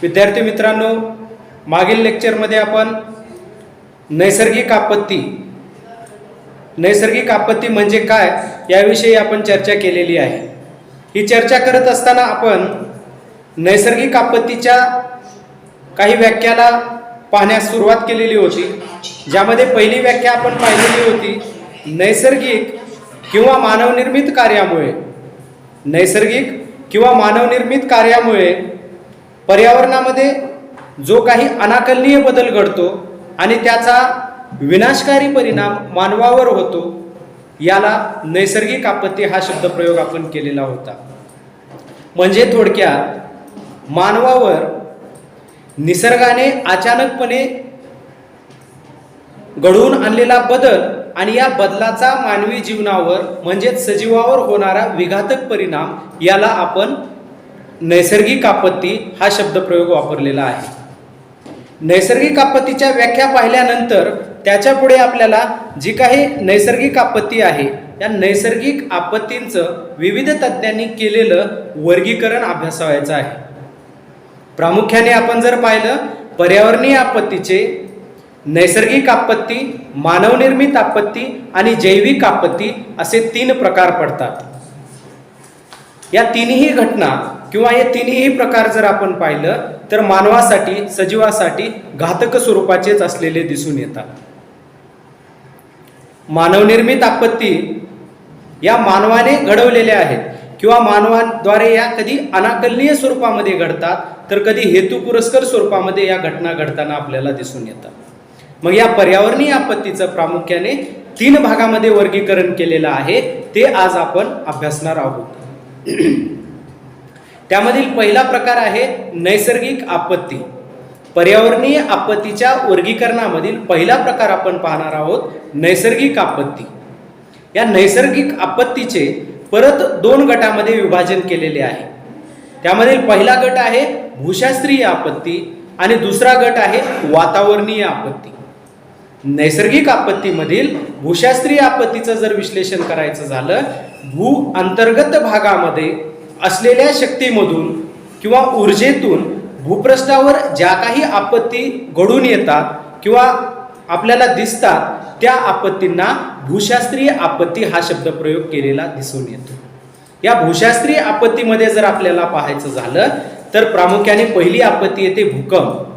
विद्यार्थी मित्रांनो, मागील लेक्चरमध्ये आपण नैसर्गिक आपत्ती म्हणजे काय याविषयी आपण चर्चा केलेली आहे। ही चर्चा करत असताना आपण नैसर्गिक आपत्तीच्या काही व्याख्याला पाहण्यास सुरुवात केलेली होती, ज्यामध्ये पहिली व्याख्या आपण पाहिलेली होती नैसर्गिक किंवा मानवनिर्मित कार्यामुळे पर्यावरणामध्ये जो काही अनाकलनीय बदल घडतो आणि त्याचा विनाशकारी परिणाम मानवावर होतो, याला नैसर्गिक आपत्ती हा शब्दप्रयोग आपण केलेला होता। म्हणजे थोडक्यात मानवावर निसर्गाने अचानकपणे घडवून आणलेला बदल आणि या बदलाचा मानवी जीवनावर म्हणजेच सजीवावर होणारा विघातक परिणाम, याला आपण नैसर्गिक आपत्ती हा शब्दप्रयोग वापरलेला आहे। नैसर्गिक आपत्तीच्या व्याख्या पाहिल्यानंतर त्याच्या पुढे आपल्याला जी काही नैसर्गिक आपत्ती आहे या नैसर्गिक आपत्तींचं विविध तज्ञांनी केलेलं वर्गीकरण अभ्यासायचं आहे। प्रामुख्याने आपण जर पाहिलं, पर्यावरणीय आपत्तीचे नैसर्गिक आपत्ती, मानवनिर्मित आपत्ती आणि जैविक आपत्ती असे 3 प्रकार पडतात। या तिन्ही घटना किंवा हे तिन्ही प्रकार जर आपण पाहिलं तर मानवासाठी, सजीवासाठी घातक स्वरूपाचेच असलेले दिसून येतात। मानवनिर्मित आपत्ती या मानवाने घडवलेल्या आहेत किंवा मानवाद्वारे या कधी अनाकलनीय स्वरूपामध्ये घडतात, तर कधी हेतुपुरस्कर स्वरूपामध्ये या घटना घडताना आपल्याला दिसून येतात। मग या पर्यावरणीय आपत्तीचं प्रामुख्याने 3 भागामध्ये वर्गीकरण केलेलं आहे, ते आज आपण अभ्यासणार आहोत। त्यामधील पहिला प्रकार आहे नैसर्गिक आपत्ती। पर्यावरणीय आपत्तीच्या वर्गीकरणामधील पहिला प्रकार आपण पाहणार आहोत नैसर्गिक आपत्ती। या नैसर्गिक आपत्तीचे परत 2 गटामध्ये विभाजन केलेले आहे। त्यामधील पहिला गट आहे भूशास्त्रीय आपत्ती आणि दुसरा गट आहे वातावरणीय आपत्ती। नैसर्गिक आपत्तीमधील भूशास्त्रीय आपत्तीचं जर विश्लेषण करायचं झालं, भू अंतर्गत भागामध्ये असलेल्या शक्तीमधून किंवा ऊर्जेतून भूपृष्ठावर ज्या काही आपत्ती घडून येतात किंवा आपल्याला दिसतात, त्या आपत्तींना भूशास्त्रीय आपत्ती हा शब्दप्रयोग केलेला दिसून येतो। या भूशास्त्रीय आपत्तीमध्ये जर आपल्याला पाहायचं झालं तर प्रामुख्याने पहिली आपत्ती येते भूकंप।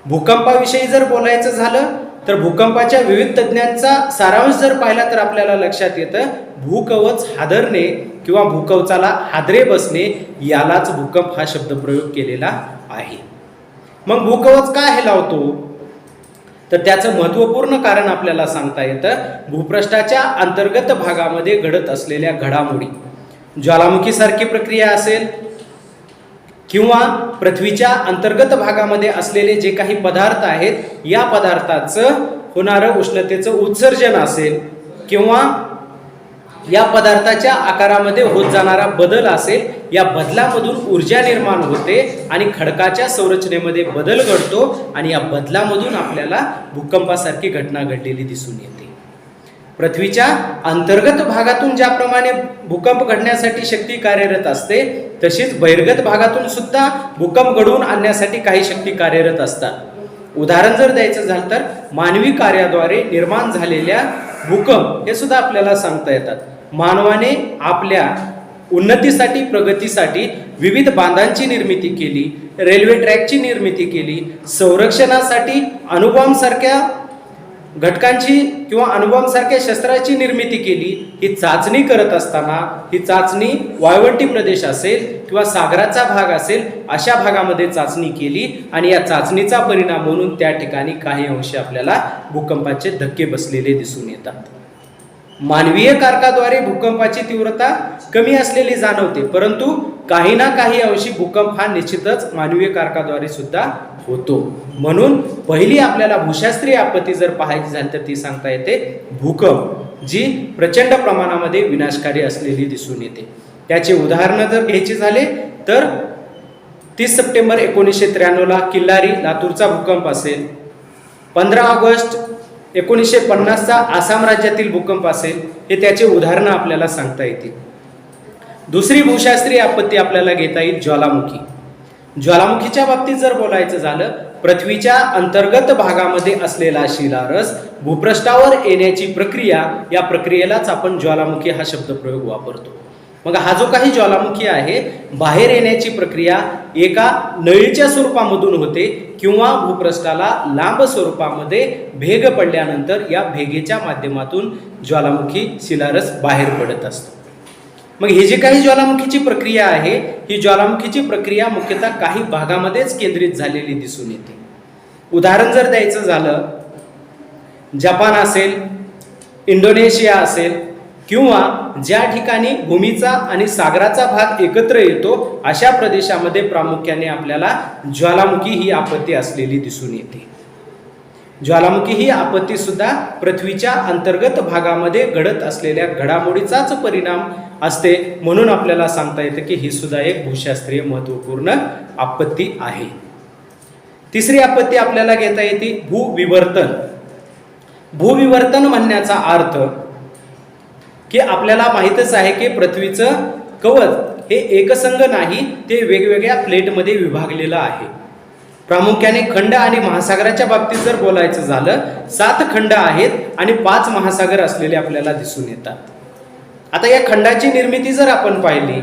भूकंपाविषयी जर बोलायचं झालं तर भूकंपाच्या विविध तज्ञांचा सारांश जर पाहिला तर आपल्याला लक्षात येतं भूकवच हादरणे किंवा भूकवचाला हादरे बसणे, यालाच भूकंप हा शब्दप्रयोग केलेला आहे। मग भूकवच का हेलावतो, तर त्याचं महत्त्वपूर्ण कारण आपल्याला सांगता येतं भूपृष्ठाच्या अंतर्गत भागामध्ये घडत असलेल्या घडामोडी, ज्वालामुखीसारखी प्रक्रिया असेल किंवा पृथ्वीच्या अंतर्गत भागामध्ये असलेले जे काही पदार्थ आहेत, या पदार्थाचं होणारं उष्णतेचं उत्सर्जन असेल किंवा या पदार्थाच्या आकारामध्ये होत जाणारा बदल असेल, या बदलामधून ऊर्जा निर्माण होते आणि खडकाच्या संरचनेमध्ये बदल घडतो आणि या बदलामधून आपल्याला भूकंपासारखी घटना घडलेली दिसून येते। पृथ्वीच्या अंतर्गत भागातून ज्याप्रमाणे भूकंप घडण्यासाठी शक्ती कार्यरत असते, तशीच बहिर्गत भागातून सुद्धा भूकंप घडवून आणण्यासाठी काही शक्ती कार्यरत असतात। उदाहरण जर द्यायचं झालं तर मानवी कार्याद्वारे निर्माण झालेल्या भूकंप हे सुद्धा आपल्याला सांगता येतात। मानवाने आपल्या उन्नतीसाठी, प्रगतीसाठी विविध बांधांची निर्मिती केली, रेल्वे ट्रॅकची निर्मिती केली, संरक्षणासाठी अणुबॉम्बसारख्या घटकांची किंवा अणुबॉम्बसारख्या शस्त्राची निर्मिती केली। ही चाचणी करत असताना ही चाचणी वाळवंटी प्रदेश असेल किंवा सागराचा भाग असेल, अशा भागामध्ये चाचणी केली आणि या चाचणीचा परिणाम म्हणून त्या ठिकाणी काही अंशी आपल्याला भूकंपाचे धक्के बसलेले दिसून येतात। मानवीय कारकाद्वारे भूकंपाची तीव्रता कमी असलेली जाणवते, परंतु काही ना काही अंशी भूकंप हा निश्चितच मानवीय कारकाद्वारे सुद्धा होतो। म्हणून पहिली आपल्याला भूशास्त्रीय आपत्ती जर पाहायची झाली तर ती सांगता येते भूकंप, जी प्रचंड प्रमाणामध्ये विनाशकारी असलेली दिसून येते। त्याचे उदाहरण जर घ्यायचे झाले तर 30 सप्टेंबर 1993 ला किल्लारी लातूरचा भूकंप असेल, 15 ऑगस्ट 1950चा आसाम राज्यातील भूकंप असेल, हे त्याचे उदाहरणं आपल्याला सांगता येतील। दुसरी भूशास्त्रीय आपत्ती आपल्याला घेता येईल ज्वालामुखी। ज्वालामुखीच्या बाबतीत जर बोलायचं झालं, पृथ्वीच्या अंतर्गत भागामध्ये असलेला शिलारस भूपृष्ठावर येण्याची प्रक्रिया, या प्रक्रियेलाच आपण ज्वालामुखी हा शब्दप्रयोग वापरतो. मग हा जो काही ज्वालामुखी आहे, बाहेर येण्याची प्रक्रिया एका नळीच्या स्वरूपामधून होते किंवा भूपृष्ठाला लांब स्वरूपामध्ये भेग पडल्यानंतर या भेगेच्या माध्यमातून ज्वालामुखी शिलारस बाहेर पडत असतो. मग ही जी काही ज्वालामुखीची प्रक्रिया आहे, ही ज्वालामुखीची प्रक्रिया मुख्यतः काही भागामध्येच केंद्रित झालेली दिसून येते. उदाहरण जर द्यायचं झालं, जपान असेल, इंडोनेशिया असेल किंवा ज्या ठिकाणी भूमीचा आणि सागराचा भाग एकत्र येतो अशा प्रदेशामध्ये प्रामुख्याने आपल्याला ज्वालामुखी ही आपत्ती असलेली दिसून येते. ज्वालामुखी ही आपत्ती सुद्धा पृथ्वीच्या अंतर्गत भागामध्ये घडत असलेल्या घडामोडीचाच परिणाम असते, म्हणून आपल्याला सांगता येतं की ही सुद्धा एक भूशास्त्रीय महत्त्वपूर्ण आपत्ती आहे. तिसरी आपत्ती आपल्याला घेता येते भूविवर्तन. भूविवर्तन म्हणण्याचा अर्थ की आपल्याला माहीतच आहे की पृथ्वीचं कवच हे एकसंध नाही, ते वेगवेगळ्या प्लेटमध्ये विभागलेलं आहे. प्रामुख्याने खंड आणि महासागराच्या बाबतीत जर बोलायचं झालं, 7 खंड आहेत आणि 5 महासागर असलेले आपल्याला दिसून येतात. आता या खंडाची निर्मिती जर आपण पाहिली,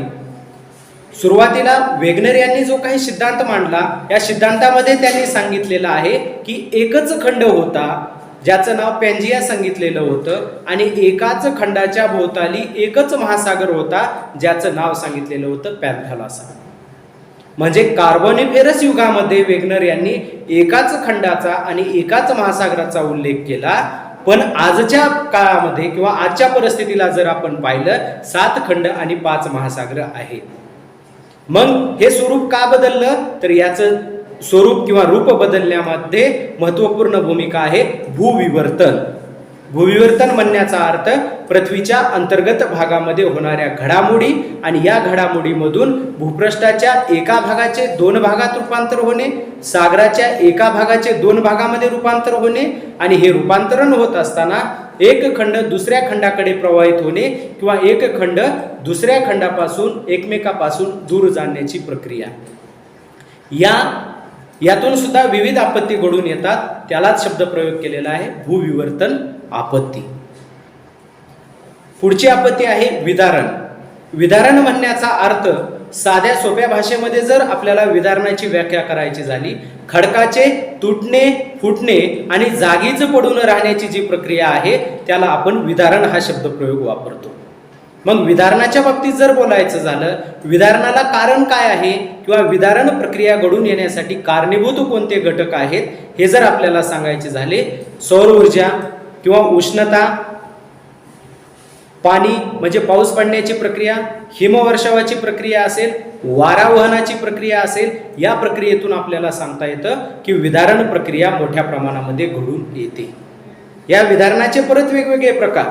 सुरुवातीला वेगनर यांनी जो काही सिद्धांत मांडला, या सिद्धांतामध्ये त्यांनी सांगितलेलं आहे की एकच खंड होता ज्याचं नाव पॅन्जिया सांगितलेलं होतं आणि एकाच खंडाच्या भोवताली एकच महासागर होता ज्याचं नाव सांगितलेलं होतं पॅन्थालॉसा. म्हणजे कार्बोनिफेरस युगामध्ये वेगनर यांनी एकाच खंडाचा आणि एकाच महासागराचा उल्लेख केला, पण आजच्या काळामध्ये किंवा आजच्या परिस्थितीला जर आपण पाहिलं, 7 खंड आणि 5 महासागर आहेत. मग हे स्वरूप का बदललं, तर याचं स्वरूप किंवा रूप बदलण्यामध्ये महत्त्वपूर्ण भूमिका आहे भूविवर्तन. भूविवर्तन म्हणण्याचा अर्थ पृथ्वीच्या अंतर्गत भागामध्ये होणाऱ्या घडामोडी आणि या घडामोडीमधून भूपृष्ठाच्या एका भागाचे 2 भागात रूपांतर होणे, सागराच्या एका भागाचे 2 भागामध्ये रूपांतर होणे आणि हे रूपांतरण होत असताना एक खंड दुसऱ्या खंडाकडे प्रवाहित होणे किंवा एक खंड दुसऱ्या खंडापासून एकमेकापासून दूर जाण्याची प्रक्रिया. यातून सुद्धा विविध आपत्ती घडून येतात, त्यालाच शब्दप्रयोग केलेला आहे भूविवर्तन आपत्ती. पुढची आपत्ती आहे विदारण. विदारण म्हणण्याचा अर्थ साध्या सोप्या भाषेमध्ये जर आपल्याला विदारणाची व्याख्या करायची झाली, खडकाचे तुटणे, फुटणे आणि जागीच पडून राहण्याची जी प्रक्रिया आहे त्याला आपण विदारण हा शब्दप्रयोग वापरतो. मग विदारणाच्या बाबतीत जर बोलायचं झालं, विदारणाला कारण काय आहे किंवा विदारण प्रक्रिया घडून येण्यासाठी कारणीभूत कोणते घटक आहेत हे जर आपल्याला सांगायचे झाले, सौर ऊर्जा किंवा उष्णता, पाणी म्हणजे पाऊस पडण्याची प्रक्रिया, हिमवर्षावाची प्रक्रिया असेल, वारावहनाची प्रक्रिया असेल, या प्रक्रियेतून आपल्याला सांगता येतं की विदारण प्रक्रिया मोठ्या प्रमाणामध्ये घडून येते. या विदारणाचे परत वेगवेगळे प्रकार,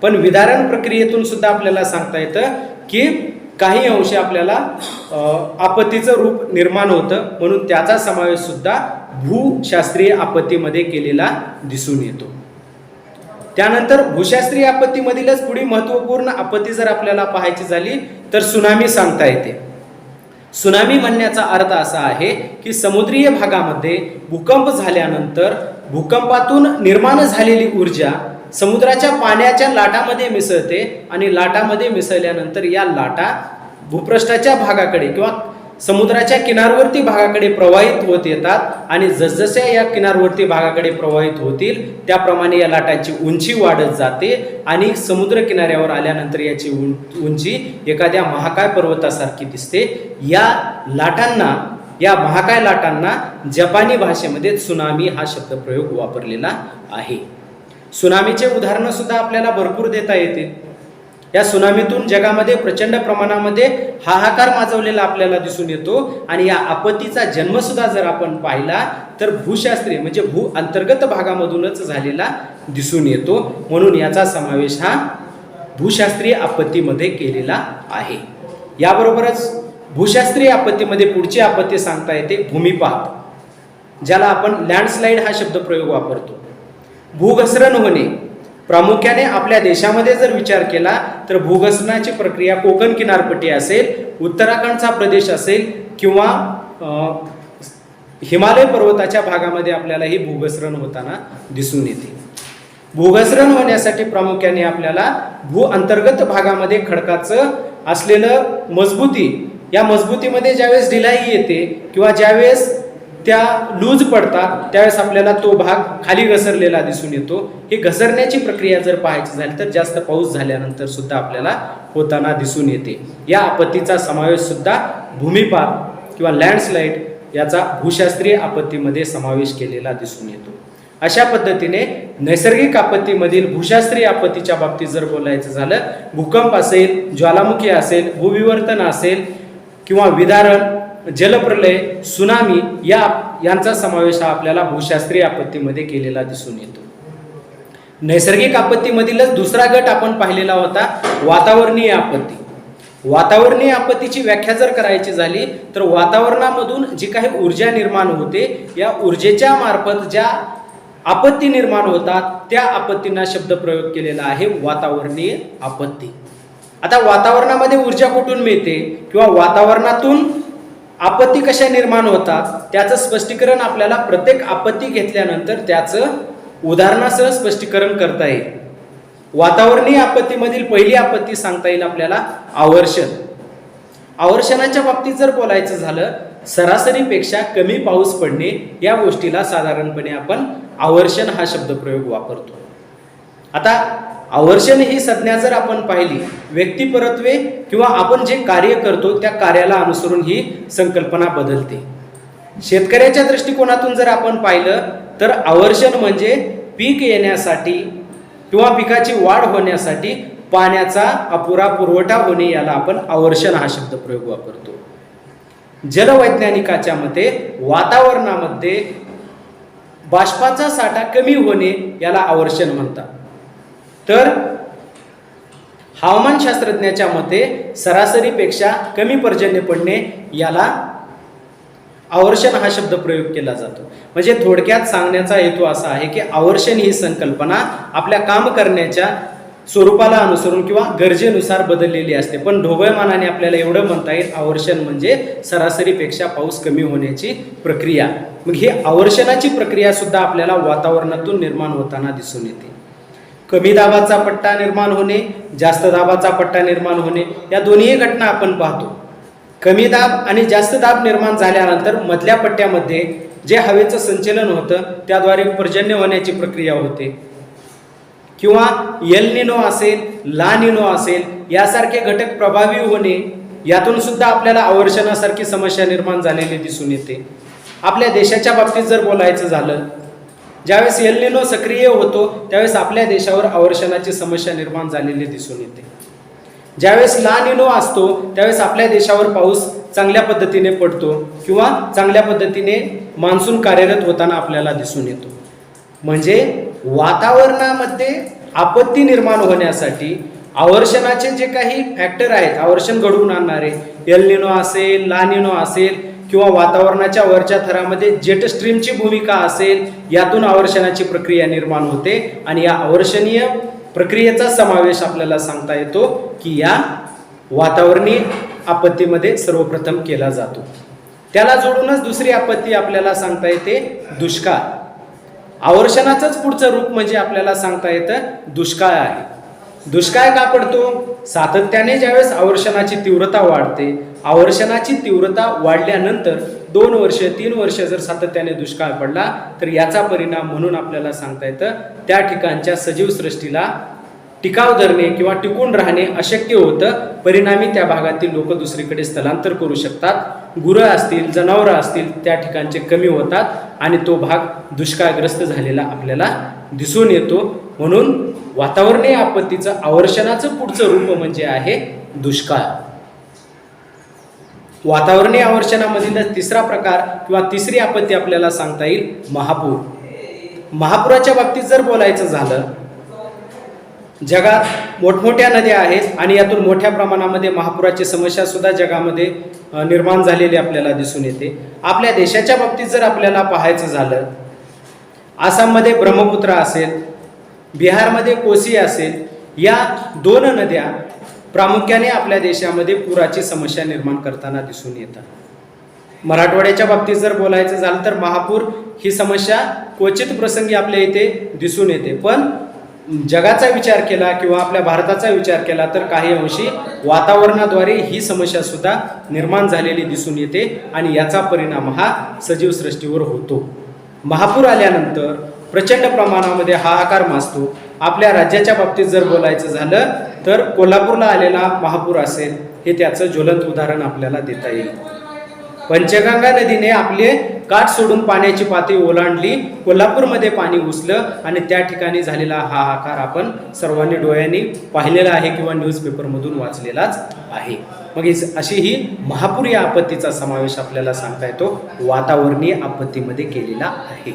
पण विदारण प्रक्रियेतून सुद्धा आपल्याला सांगता येतं की काही अंशी आपल्याला आपत्तीचं रूप निर्माण होतं, म्हणून त्याचा समावेश सुद्धा भूशास्त्रीय आपत्तीमध्ये केलेला दिसून येतो. त्यानंतर भूशास्त्रीय आपत्तीमधीलच पुढील महत्त्वपूर्ण आपत्ती जर आपल्याला पाहायची झाली तर सुनामी सांगता येते. सुनामी म्हणण्याचा अर्थ असा आहे की समुद्रीय भागामध्ये भूकंप झाल्यानंतर भूकंपातून निर्माण झालेली ऊर्जा समुद्राच्या पाण्याच्या लाटामध्ये मिसळते आणि लाटामध्ये मिसळल्यानंतर या लाटा भूपृष्ठाच्या भागाकडे किंवा समुद्राच्या किनारवर्ती भागाकडे प्रवाहित होत येतात आणि जसजशा या किनारवर्ती भागाकडे प्रवाहित होतील त्याप्रमाणे या लाटांची उंची वाढत जाते आणि समुद्र किनाऱ्यावर आल्यानंतर याची उंची एखाद्या महाकाय पर्वतासारखी दिसते. या लाटांना, या महाकाय लाटांना जपानी भाषेमध्ये त्सुनामी हा शब्दप्रयोग वापरलेला आहे. सुनामीचे उदाहरणं सुद्धा आपल्याला भरपूर देता येतील. या सुनामीतून जगामध्ये प्रचंड प्रमाणामध्ये हाहाकार माजवलेला आपल्याला दिसून येतो आणि या आपत्तीचा जन्म सुद्धा जर आपण पाहिला तर भूशास्त्रीय म्हणजे भू अंतर्गत भागामधूनच झालेला दिसून येतो, म्हणून याचा समावेश हा भूशास्त्रीय आपत्तीमध्ये केलेला आहे. याबरोबरच भूशास्त्रीय आपत्तीमध्ये पुढची आपत्ती सांगता येते भूमिपात, ज्याला आपण लँडस्लाइड हा शब्दप्रयोग वापरतो. भूघसरण होणे, प्रामुख्याने आपल्या देशामध्ये जर विचार केला तर भूघसरणाची प्रक्रिया कोकण किनारपट्टी असेल, उत्तराखंडचा प्रदेश असेल किंवा हिमालय पर्वताच्या भागामध्ये आपल्याला ही भूघसरण होताना दिसून येते. भूघसरण होण्यासाठी प्रामुख्याने आपल्याला भू अंतर्गत भागामध्ये खडकाचं असलेलं मजबूती, या मजबूतीमध्ये ज्यावेळेस ढिलाई येते किंवा ज्यावेळेस त्या लूज पडतात त्यावेळेस आपल्याला तो भाग खाली घसरलेला दिसून येतो. ही घसरण्याची प्रक्रिया जर पाहायची झाली तर जास्त पाऊस झाल्यानंतर सुद्धा आपल्याला होताना दिसून येते. या आपत्तीचा समावेश सुद्धा भूमिपात किंवा लँडस्लाईड याचा भूशास्त्रीय आपत्तीमध्ये समावेश केलेला दिसून येतो. अशा पद्धतीने नैसर्गिक आपत्तीमधील भूशास्त्रीय आपत्तीच्या बाबतीत जर बोलायचं झालं, भूकंप असेल, ज्वालामुखी असेल, भूविवर्तन असेल किंवा विदारण, जलप्रलय, सुनामी यांचा समावेश हा आपल्याला भूशास्त्रीय आपत्तीमध्ये केलेला दिसून येतो. नैसर्गिक आपत्तीमधीलच दुसरा गट आपण पाहिलेला होता वातावरणीय आपत्ती. वातावरणीय आपत्तीची व्याख्या जर करायची झाली तर वातावरणामधून जी काही ऊर्जा निर्माण होते, या ऊर्जेच्या मार्फत ज्या आपत्ती निर्माण होतात त्या आपत्तींना शब्द प्रयोग केलेला आहे वातावरणीय आपत्ती. आता वातावरणामध्ये ऊर्जा कुठून मिळते किंवा वातावरणातून आपत्ती कशा निर्माण होतात त्याचं स्पष्टीकरण आपल्याला प्रत्येक आपत्ती घेतल्यानंतर त्याचं उदाहरणासह स्पष्टीकरण करता येईल. वातावरणीय आपत्तीमधील पहिली आपत्ती सांगता येईल आपल्याला आवर्षण. आवर्षणाच्या बाबतीत जर बोलायचं झालं, सरासरीपेक्षा कमी पाऊस पडणे या गोष्टीला साधारणपणे आपण आवर्षण हा शब्दप्रयोग वापरतो. आता आवर्षण ही संज्ञा जर आपण पाहिली, व्यक्तिपरत्वे किंवा आपण जे कार्य करतो त्या कार्याला अनुसरून ही संकल्पना बदलते. शेतकऱ्याच्या दृष्टिकोनातून जर आपण पाहिलं तर आवर्षण म्हणजे पीक येण्यासाठी किंवा पिकाची वाढ होण्यासाठी पाण्याचा अपुरा पुरवठा होणे, याला आपण आवर्षण हा शब्दप्रयोग वापरतो. जलवैज्ञानिकाच्या मते वातावरणामध्ये बाष्पाचा साठा कमी होणे याला आवर्षण म्हणतात. तर हवामानशास्त्रज्ञाच्या मते सरासरीपेक्षा कमी पर्जन्य पडणे याला आवर्षण हा शब्द प्रयोग केला जातो. म्हणजे थोडक्यात सांगण्याचा हेतू असा आहे की आवर्षण ही संकल्पना आपल्या काम करण्याच्या स्वरूपाला अनुसरून किंवा गरजेनुसार बदललेली असते. पण ढोबळमानाने आपल्याला एवढं म्हणता येईल, आवर्षण म्हणजे सरासरीपेक्षा पाऊस कमी होण्याची प्रक्रिया. मग ही आवर्षणाची प्रक्रिया सुद्धा आपल्याला वातावरणातून निर्माण होताना दिसून येते. कमी दाबाचा पट्टा निर्माण होणे, जास्त दाबाचा पट्टा निर्माण होणे या दोन्ही घटना आपण पाहतो. कमी दाब आणि जास्त दाब निर्माण झाल्यानंतर मधल्या पट्ट्यामध्ये जे हवेचं संचलन होतं त्याद्वारे पर्जन्य होण्याची प्रक्रिया होते. किंवा एल निनो असेल, ला निनो असेल यासारखे घटक प्रभावी होणे, यातून सुद्धा आपल्याला आवर्षणासारखी समस्या निर्माण झालेली दिसून येते. आपल्या देशाच्या बाबतीत जर बोलायचं झालं, ज्यावेळेस एल निनो सक्रिय होतो त्यावेळेस आपल्या देशावर आवर्षणाची समस्या निर्माण झालेली दिसून येते. ज्यावेळेस ला निनो असतो त्यावेळेस आपल्या देशावर पाऊस चांगल्या पद्धतीने पडतो किंवा चांगल्या पद्धतीने मान्सून कार्यरत होताना आपल्याला दिसून येतो. म्हणजे वातावरणामध्ये आपत्ती निर्माण होण्यासाठी आवर्षणाचे जे काही फॅक्टर आहेत, आवर्षण घडवून आणणारे, एल निनो असेल, ला निनो असेल किंवा वातावरणाच्या वरच्या थरामध्ये जेट स्ट्रीमची भूमिका असेल, यातून आवर्षणाची प्रक्रिया निर्माण होते. आणि या आवर्षणीय प्रक्रियेचा समावेश आपल्याला सांगता येतो की या वातावरणीय आपत्तीमध्ये सर्वप्रथम केला जातो. त्याला जोडूनच दुसरी आपत्ती आपल्याला सांगता येते दुष्काळ. आवर्षणाचंच पुढचं रूप म्हणजे आपल्याला सांगता येतं दुष्काळ आहे. दुष्काळ का पडतो? सातत्याने ज्यावेळेस आवर्षणाची तीव्रता वाढते, आवर्षणाची तीव्रता वाढल्यानंतर 2 वर्ष 3 वर्ष जर सातत्याने दुष्काळ पडला तर याचा परिणाम म्हणून आपल्याला सांगता येतं त्या ठिकाणच्या सजीव सृष्टीला टिकाव धरणे किंवा टिकून राहणे अशक्य होतं. परिणामी त्या भागातील लोक दुसरीकडे स्थलांतर करू शकतात. गुरं असतील, जनावरं असतील त्या ठिकाणचे कमी होतात आणि तो भाग दुष्काळग्रस्त झालेला आपल्याला दिसून येतो. म्हणून वातावरणीय आपत्तीचं आवर्षणाचं पुढचं रूप म्हणजे आहे दुष्काळ. वातावरणीय आवर्षणामधील तिसरा प्रकार किंवा तिसरी आपत्ती आपल्याला सांगता येईल महापूर. महापुराच्या बाबतीत जर बोलायचं झालं, जगात मोठमोठ्या नद्या आहेत आणि यातून मोठ्या प्रमाणामध्ये महापुराची समस्या सुद्धा जगामध्ये निर्माण झालेली आपल्याला दिसून येते. आपल्या देशाच्या बाबतीत जर आपल्याला पाहायचं झालं, आसाममध्ये ब्रह्मपुत्र असेल, बिहारमध्ये कोसी असेल, या 2 नद्या प्रामुख्याने आपल्या देशामध्ये पुराची समस्या निर्माण करताना दिसून येतात. मराठवाड्याच्या बाबतीत जर बोलायचं झालं तर महापूर ही समस्या क्वचित प्रसंगी आपल्या इथे दिसून येते, पण जगाचा विचार केला किंवा आपल्या भारताचा विचार केला तर काही अंशी वातावरणाद्वारे ही समस्या सुद्धा निर्माण झालेली दिसून येते आणि याचा परिणाम हा सजीव सृष्टीवर होतो. महापूर आल्यानंतर प्रचंड प्रमाणामध्ये हाहाकार माजतो. आपल्या राज्याच्या बाबतीत जर बोलायचं झालं तर कोल्हापूरला आलेला महापूर असेल हे त्याचं ज्वलंत उदाहरण आपल्याला देता येईल. पंचगंगा नदीने आपले काठ सोडून पाण्याची पातळी ओलांडली, कोल्हापूरमध्ये पाणी घुसलं आणि त्या ठिकाणी झालेला हाहाकार आपण सर्वांनी डोळ्यांनी पाहिलेला आहे किंवा न्यूजपेपरमधून वाचलेलाच आहे. मग अशी ही महापूर या आपत्तीचा समावेश आपल्याला सांगता येतो वातावरणीय आपत्तीमध्ये केलेला आहे.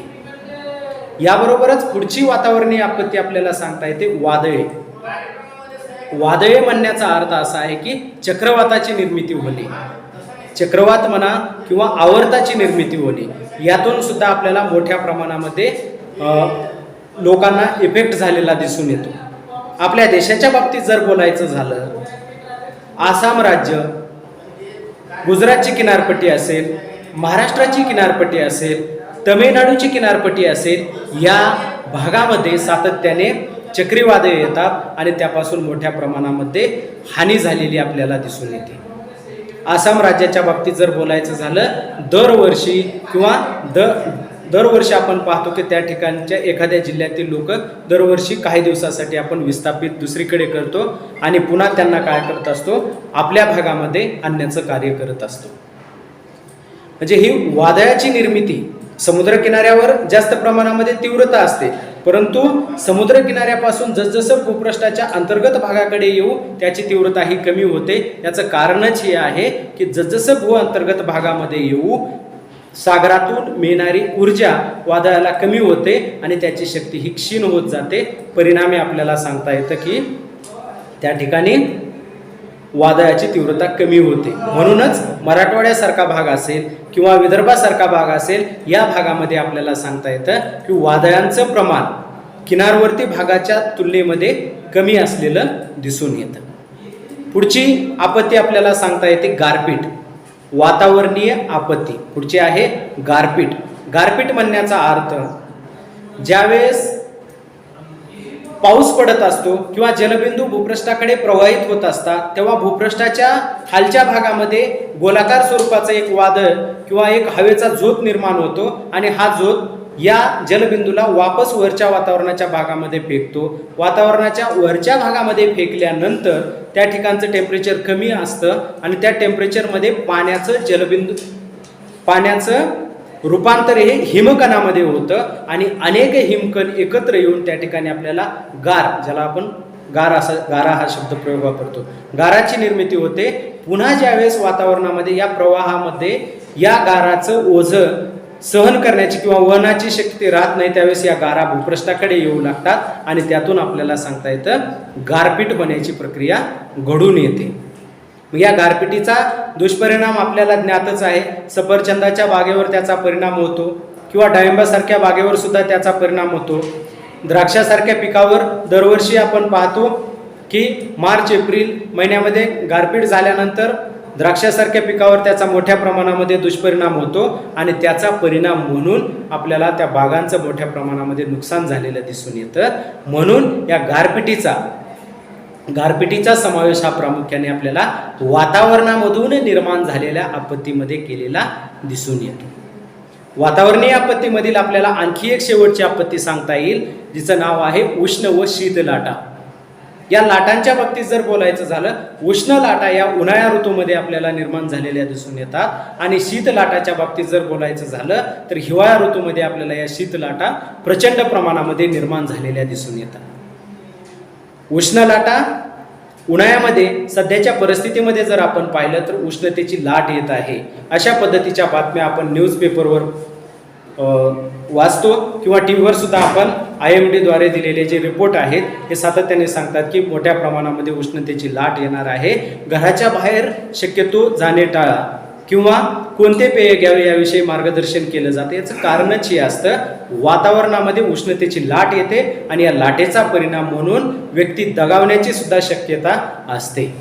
याबरोबरच पुढची वातावरणीय आपत्ती आपल्याला सांगता येते वादळे. वादळे म्हणण्याचा अर्थ असा आहे की चक्रवाताची निर्मिती होणे, चक्रवात म्हणा किंवा आवर्ताची निर्मिती होणे, यातून सुद्धा आपल्याला मोठ्या प्रमाणामध्ये लोकांना इफेक्ट झालेला दिसून येतो. आपल्या देशाच्या बाबतीत जर बोलायचं झालं, आसाम राज्य, गुजरातची किनारपट्टी असेल, महाराष्ट्राची किनारपट्टी असेल, तमिळनाडूची किनारपट्टी असेल, या भागामध्ये सातत्याने चक्रीवादळे येतात आणि त्यापासून मोठ्या प्रमाणामध्ये हानी झालेली आपल्याला दिसून येते. आसाम राज्याच्या बाबतीत जर बोलायचं झालं, दरवर्षी किंवा दरवर्षी आपण पाहतो की त्या ठिकाणच्या एखाद्या जिल्ह्यातील लोक दरवर्षी काही दिवसासाठी आपण विस्थापित दुसरीकडे करतो आणि पुन्हा त्यांना काय करत असतो, आपल्या भागामध्ये आणण्याचं कार्य करत असतो. म्हणजे ही वादळाची निर्मिती समुद्रकिनाऱ्यावर जास्त प्रमाणामध्ये तीव्रता असते, परंतु समुद्रकिनाऱ्यापासून जसजसं भूपृष्ठाच्या अंतर्गत भागाकडे येऊ त्याची तीव्रता ही कमी होते. याचं कारणच हे आहे की जसजसं भू अंतर्गत भागामध्ये येऊ सागरातून मिळणारी ऊर्जा वादळाला कमी होते आणि त्याची शक्ती ही क्षीण होत जाते. परिणामी आपल्याला सांगता येतं की त्या ठिकाणी वादळाची तीव्रता कमी होते. म्हणूनच मराठवाड्यासारखा भाग असेल किंवा विदर्भासारखा भाग असेल, या भागामध्ये आपल्याला सांगता येतं की वादळांचं प्रमाण किनारवर्ती भागाच्या तुलनेमध्ये कमी असलेलं दिसून येतं. पुढची आपत्ती आपल्याला सांगता येते गारपीट, वातावरणीय आपत्ती. पुढची आहे गारपीट. गारपीट म्हणण्याचा अर्थ ज्यावेळेस पाऊस पडत असतो किंवा जलबिंदू भूपृष्ठाकडे प्रवाहित होत असतात तेव्हा भूपृष्ठाच्या खालच्या भागामध्ये गोलाकार स्वरूपाचं एक वादळ किंवा एक हवेचा झोत निर्माण होतो आणि हा झोत या जलबिंदूला वापस वरच्या वातावरणाच्या भागामध्ये फेकतो. वातावरणाच्या वरच्या भागामध्ये फेकल्यानंतर त्या ठिकाणचं टेम्परेचर कमी असतं आणि त्या टेम्परेचरमध्ये पाण्याचं रूपांतर हे हिमकणामध्ये होतं आणि अनेक हिमकण एकत्र येऊन त्या ठिकाणी आपल्याला गार, ज्याला आपण गारा हा शब्द प्रयोग वापरतो, गाराची निर्मिती होते. पुन्हा ज्यावेळेस वातावरणामध्ये या प्रवाहामध्ये या गाराचं ओझं सहन करण्याची किंवा वहनाची शक्ती राहत नाही, त्यावेळेस या गारा भूपृष्ठाकडे येऊ लागतात आणि त्यातून आपल्याला सांगता येतं गारपीट होण्याची प्रक्रिया घडून येते. या गारपिटीचा दुष्परिणाम आपल्याला ज्ञातच आहे. सफरचंदाच्या बागेवर त्याचा परिणाम होतो किंवा डाळिंबासारख्या बागेवर सुद्धा त्याचा परिणाम होतो. द्राक्षासारख्या पिकावर दरवर्षी आपण पाहतो की मार्च एप्रिल महिन्यामध्ये गारपीट झाल्यानंतर द्राक्षासारख्या पिकावर त्याचा मोठ्या प्रमाणामध्ये दुष्परिणाम होतो आणि त्याचा परिणाम म्हणून आपल्याला त्या बागांचं मोठ्या प्रमाणामध्ये नुकसान झालेलं दिसून येतं. म्हणून या गारपिटीचा समावेश हा प्रामुख्याने आपल्याला वातावरणामधून निर्माण झालेल्या आपत्तीमध्ये केलेला दिसून येतो. वातावरणीय आपत्तीमधील आपल्याला आणखी एक शेवटची आपत्ती सांगता येईल, जिचं नाव आहे उष्ण व शीत लाटा. या लाटांच्या बाबतीत जर बोलायचं झालं, उष्ण लाटा या उन्हाळ्या ऋतूमध्ये आपल्याला निर्माण झालेल्या दिसून येतात आणि शीत लाटाच्या बाबतीत जर बोलायचं झालं तर हिवाळ्या ऋतूमध्ये आपल्याला या शीत लाटा प्रचंड प्रमाणामध्ये निर्माण झालेल्या दिसून येतात. उष्ण लाटा उन्हाळ्यामध्ये सध्याच्या परिस्थितीमध्ये जर आपण पाहिलं तर उष्णतेची लाट येत आहे, अशा पद्धतीच्या बातम्या आपण न्यूजपेपरवर वाचतो किंवा टी व्हीवर सुद्धा आपण IMDद्वारे दिलेले जे रिपोर्ट आहेत हे सातत्याने सांगतात की मोठ्या प्रमाणामध्ये उष्णतेची लाट येणार आहे. घराच्या बाहेर शक्यतो जाणे टाळा किंवा कोणते पेय घ्यावे याविषयी मार्गदर्शन केलं जाते. याचं कारणच हे असतं, वातावरणामध्ये उष्णतेची लाट येते आणि या लाटेचा परिणाम म्हणून व्यक्ती दगावण्याची सुद्धा शक्यता असते.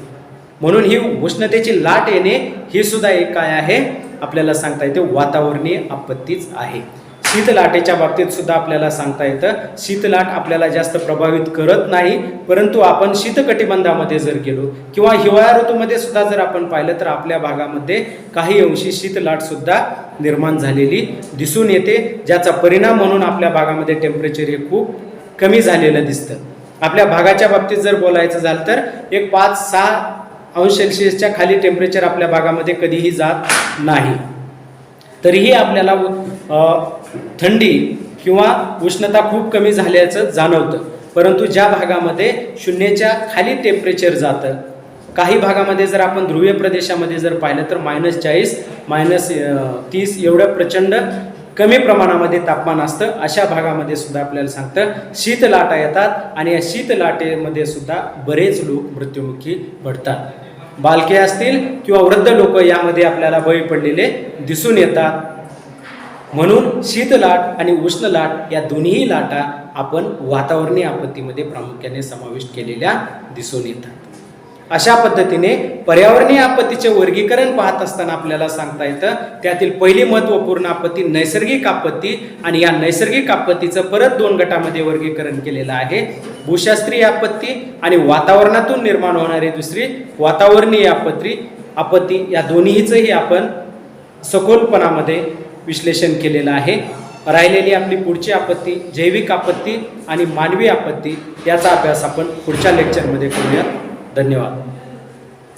म्हणून ही उष्णतेची लाट येणे ही सुद्धा एक काय आहे, आपल्याला सांगता येते वातावरणीय आपत्तीच आहे. शीतलाटेच्या बाबतीत सुद्धा आपल्याला सांगता येतं शीतलाट आपल्याला जास्त प्रभावित करत नाही, परंतु आपण शीतकटिबंधामध्ये जर गेलो किंवा हिवाळा ऋतूमध्ये सुद्धा जर आपण पाहिलं तर आपल्या भागामध्ये काही अंशी शीतलाट सुद्धा निर्माण झालेली दिसून येते, ज्याचा परिणाम म्हणून आपल्या भागामध्ये टेम्परेचर हे खूप कमी झालेलं दिसतं. आपल्या भागाच्या बाबतीत जर बोलायचं झालं तर एक 5-6 अंश सेल्सिअसच्या खाली टेम्परेचर आपल्या भागामध्ये कधीही जात नाही. तरीही आपल्याला थंडी किंवा उष्णता खूप कमी झाल्याचं जाणवतं, परंतु ज्या भागामध्ये 0च्या खाली टेम्परेचर जातं, काही भागामध्ये जर आपण ध्रुवीय प्रदेशामध्ये जर पाहिलं तर -40 -30 एवढं प्रचंड कमी प्रमाणामध्ये तापमान असतं. अशा भागामध्ये सुद्धा आपल्याला सांगतं शीतलाटा येतात आणि या शीतलाटेमध्ये सुद्धा बरेच लोक मृत्युमुखी पडतात. बालके असतील किंवा वृद्ध लोक यामध्ये आपल्याला बळी पडलेले दिसून येतात. म्हणून शीतलाट आणि उष्णलाट या दोन्ही लाटा आपण वातावरणीय आपत्तीमध्ये प्रामुख्याने समाविष्ट केलेल्या दिसून येतात. अशा पद्धतीने पर्यावरणीय आपत्तीचे वर्गीकरण पाहत असताना आपल्याला सांगता येतं त्यातील पहिली महत्त्वपूर्ण आपत्ती नैसर्गिक आपत्ती, आणि या नैसर्गिक आपत्तीचं परत 2 गटामध्ये वर्गीकरण केलेलं आहे. भूशास्त्रीय आपत्ती आणि वातावरणातून निर्माण होणारी दुसरी वातावरणीय आपत्ती या दोन्हीचंही आपण सखोलपणामध्ये विश्लेषण केलेलं आहे. राहिलेली आपली पुढची आपत्ती जैविक आपत्ती आणि मानवी आपत्ती याचा अभ्यास आपण पुढच्या लेक्चरमध्ये करूयात. धन्यवाद.